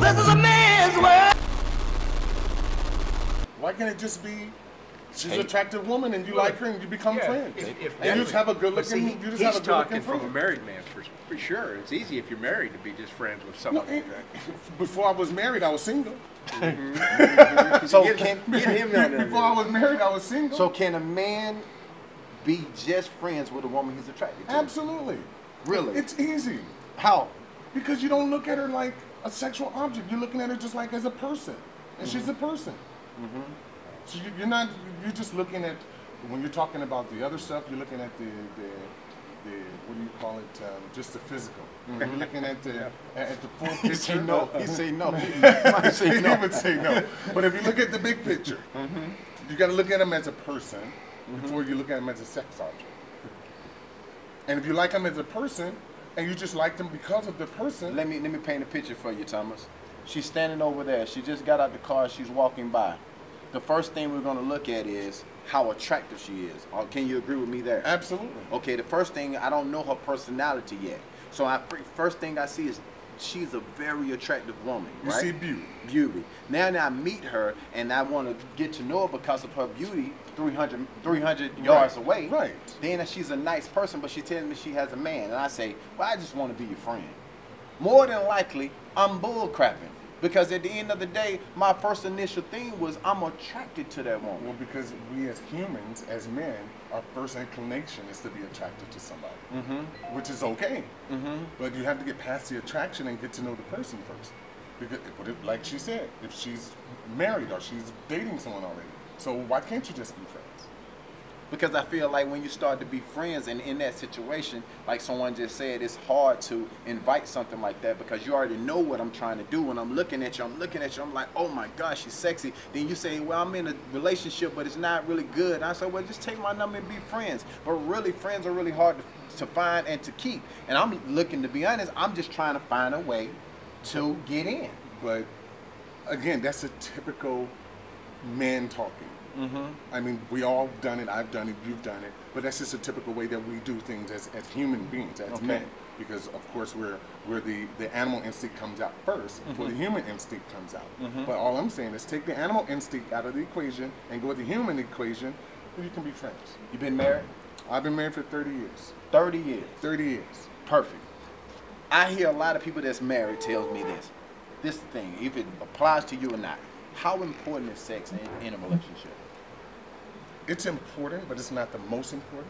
this is a man's world. Why can't it just be she's an attractive woman and you like her and you become friends? And you just have a good looking. You just have a good looking from a married man for sure. It's easy if you're married to be just friends with someone. Before I was married, I was single. So get him down there. Before I was married, I was single. So can a man be just friends with a woman he's attracted to? Absolutely. Really? It's easy. How? Because you don't look at her like a sexual object. You're looking at her just like as a person, and she's a person. So you're just looking at, when you're talking about the other stuff, you're looking at the what do you call it, just the physical. You're looking at the full picture. He say no. He say no. He would say no. But if you look at the big picture, you got to look at him as a person before you look at him as a sex object. And if you like him as a person, and you just like them because of the person. Let me paint a picture for you, Thomas. She's standing over there. She just got out the car. She's walking by. The first thing we're going to look at is how attractive she is. Can you agree with me there? Absolutely. Okay, the first thing, I don't know her personality yet. So first thing I see is she's a very attractive woman, right? You see beauty. Beauty. Now I meet her and I want to get to know her because of her beauty 300 yards away. Right. Then she's a nice person, but she tells me she has a man. And I say, well, I just want to be your friend. More than likely, I'm bull crapping. Because at the end of the day, my first initial thing was I'm attracted to that woman. Well, because we as humans, as men, our first inclination is to be attracted to somebody, which is okay. But you have to get past the attraction and get to know the person first. Because, like she said, if she's married or she's dating someone already, so why can't you just be friends? Because I feel like when you start to be friends and in that situation, like someone just said, it's hard to invite something like that because you already know what I'm trying to do. When I'm looking at you, I'm like, oh my gosh, she's sexy. Then you say, well, I'm in a relationship, but it's not really good. And I say, well, just take my number and be friends. But really, friends are really hard to find and to keep. And I'm looking, to be honest, I'm just trying to find a way to get in. But again, that's a typical man talking. I mean, we all done it. I've done it. You've done it. But that's just a typical way that we do things as human beings, as men. Because of course we're the animal instinct comes out first before the human instinct comes out. But all I'm saying is take the animal instinct out of the equation and go with the human equation, and you can be friends. You been married? I've been married for 30 years. 30 years. 30 years. Perfect. I hear a lot of people that's married tells me this thing, if it applies to you or not. How important is sex in a relationship? It's important, but it's not the most important.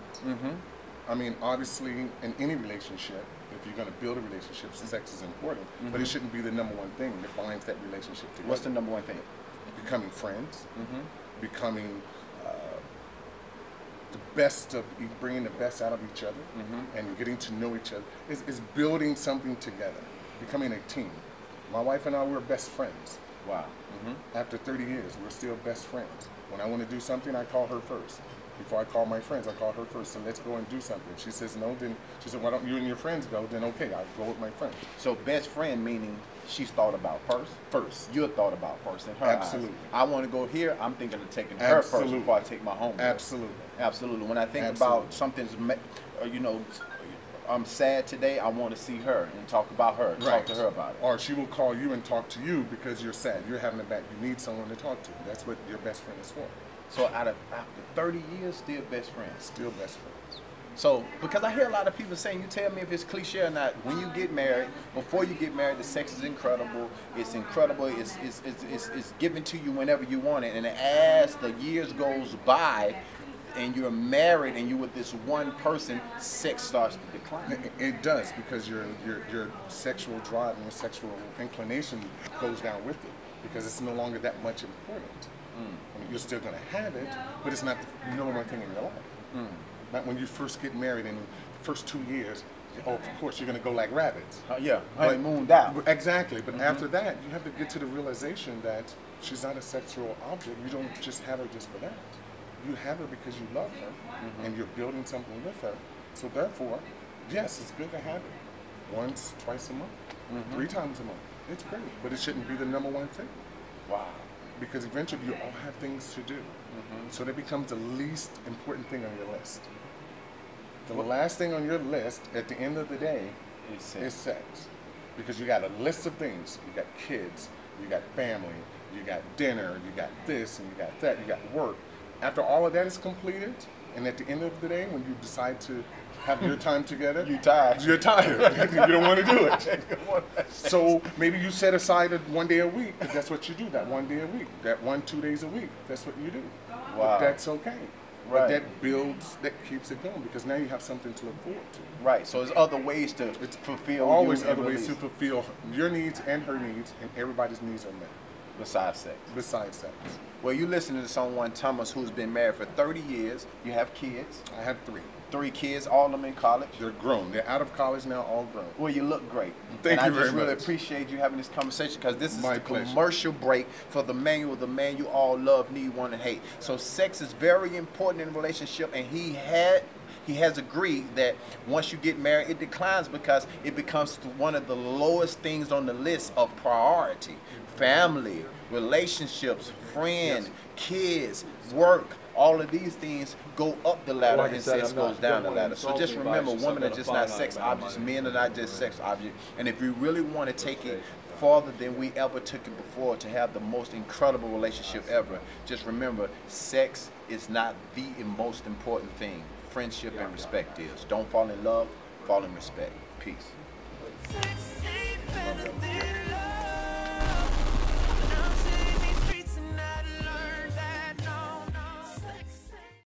I mean, obviously, in any relationship, if you're going to build a relationship, sex is important, but it shouldn't be the number one thing that binds that relationship together. What's the number one thing? Becoming friends, becoming the best of, bringing the best out of each other, and getting to know each other. Is building something together, becoming a team. My wife and I, we're best friends. Wow. After 30 years, we're still best friends. When I want to do something, I call her first. Before I call my friends, I call her first. So let's go and do something. If she says no, then she said, why don't you and your friends go? Then okay, I'll go with my friends. So best friend meaning she's thought about first? First. You're thought about first in her Absolutely. eyes. I want to go here, I'm thinking of taking her first before I take my home. Absolutely. Absolutely. When I think about something's, you know, I'm sad today, I want to see her and talk about her, talk to her about it. Or she will call you and talk to you because you're sad. You're having a bad, you need someone to talk to. That's what your best friend is for. So after 30 years, still best friends? Still best friends. So, because I hear a lot of people saying, you tell me if it's cliche or not, when you get married, before you get married, the sex is incredible, it's given to you whenever you want it, and as the years goes by, and you're married and you're with this one person, sex starts to decline. It does, because your sexual drive and your sexual inclination goes down with it, because it's no longer that much important. I mean, you're still going to have it, but it's not the number one thing in your life. Not when you first get married in the first 2 years, oh, of course you're going to go like rabbits. Yeah, honeymooned out. Exactly, but after that, you have to get to the realization that she's not a sexual object. You don't just have her just for that. You have her because you love her, and you're building something with her. So therefore, yes, it's good to have it once, twice a month, 3 times a month. It's great, but it shouldn't be the number one thing. Wow. Because eventually you all have things to do. So that becomes the least important thing on your list. The last thing on your list at the end of the day is sex. because you got a list of things. You got kids, you got family, you got dinner, you got this, and you got that, you got work. After all of that is completed, and at the end of the day, when you decide to have your time together, You're tired. You're tired. You don't want to do it. So maybe you set aside one day a week, because that's what you do, that one day a week, that 2 days a week. That's what you do. Wow. But that's okay. Right. But that builds, that keeps it going, because now you have something to look forward to. Right. So there's other ways to fulfill. Always you other and ways to release. fulfill your needs and her needs, and everybody's needs are met, Besides sex. besides sex. Well, you listening to someone, Thomas, who's been married for 30 years. You have kids. I have 3. 3 kids, all of them in college. They're grown. They're out of college now, all grown. Well, you look great. Thank and you I just very really much. appreciate you having this conversation, because this is My the pleasure. commercial break for the manual, the man you all love, need, want, and hate. So sex is very important in a relationship, and he has agreed that once you get married, it declines because it becomes one of the lowest things on the list of priority. Family, relationships, friends, kids, work, all of these things go up the ladder, Like I and said, sex I'm not goes down the going ladder. So just insulting remember, advice, women are just just gotta not find sex out about objects, money. men are not just sex objects. And if we really want to take it farther than we ever took it before to have the most incredible relationship ever, just remember, sex is not the most important thing. Friendship and respect is. Don't fall in love, fall in respect. Peace. Sex ain't better than love.